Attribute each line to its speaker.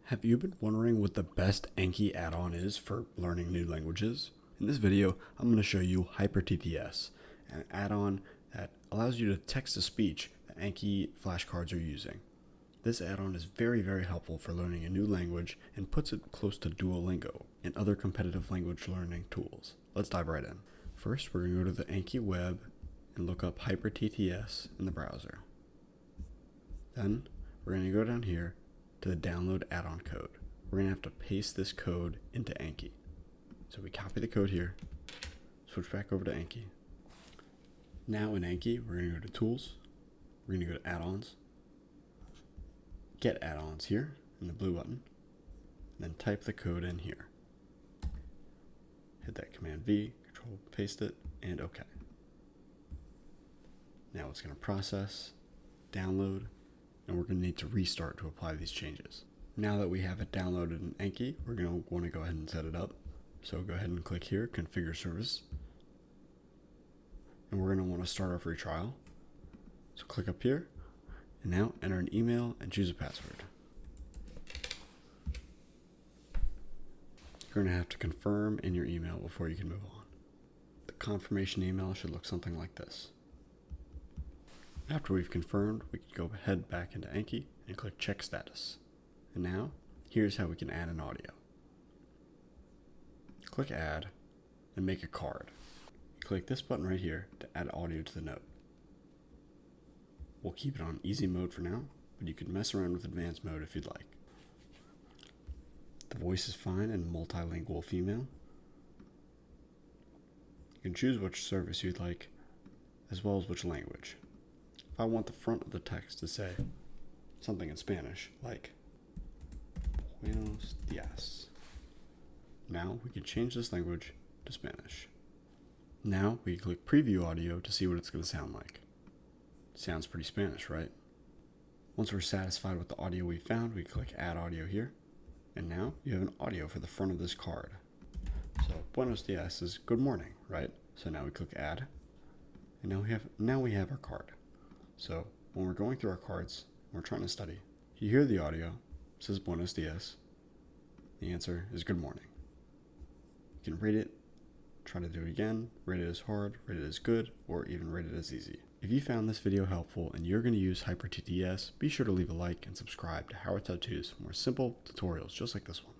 Speaker 1: Have you been wondering what the best Anki add-on is for learning new languages? In this video, I'm going to show you HyperTTS, an add-on that allows you to text-to-speech that Anki flashcards are using. This add-on is very helpful for learning a new language and puts it close to Duolingo and other competitive language learning tools. Let's dive right in. First, we're going to go to the Anki web and look up HyperTTS in the browser. Then, we're going to go down here to the download add-on code. We're going to have to paste this code into Anki. So we copy the code here, switch back over to Anki. Now in Anki, we're going to go to Tools, we're going to go to Add-ons, Get Add-ons here in the blue button, and then type the code in here. Hit that Command V, Control paste it, and OK. Now it's going to process, download, and we're going to need to restart to apply these changes. Now that we have it downloaded in Anki, we're going to want to go ahead and set it up. So go ahead and click here, Configure Service. And we're going to want to start our free trial. So click up here, and now enter an email and choose a password. You're going to have to confirm in your email before you can move on. The confirmation email should look something like this. After we've confirmed, we can go ahead back into Anki and click Check Status. And now, here's how we can add an audio. Click Add and make a card. Click this button right here to add audio to the note. We'll keep it on easy mode for now, but you can mess around with advanced mode if you'd like. The voice is fine and multilingual female. You can choose which service you'd like, as well as which language. If I want the front of the text to say something in Spanish, like Buenos dias. Now we can change this language to Spanish. Now we can click Preview Audio to see what it's going to sound like. Sounds pretty Spanish, right? Once we're satisfied with the audio we found, we click Add Audio here. And now you have an audio for the front of this card. So Buenos dias is good morning, right? So now we click Add. And now we have our card. So when we're going through our cards, we're trying to study, you hear the audio, it says Buenos dias. The answer is good morning. You can rate it, try to do it again, rate it as hard, rate it as good, or even rate it as easy. If you found this video helpful and you're going to use HyperTTS, be sure to leave a like and subscribe to HyperTTS for more simple tutorials just like this one.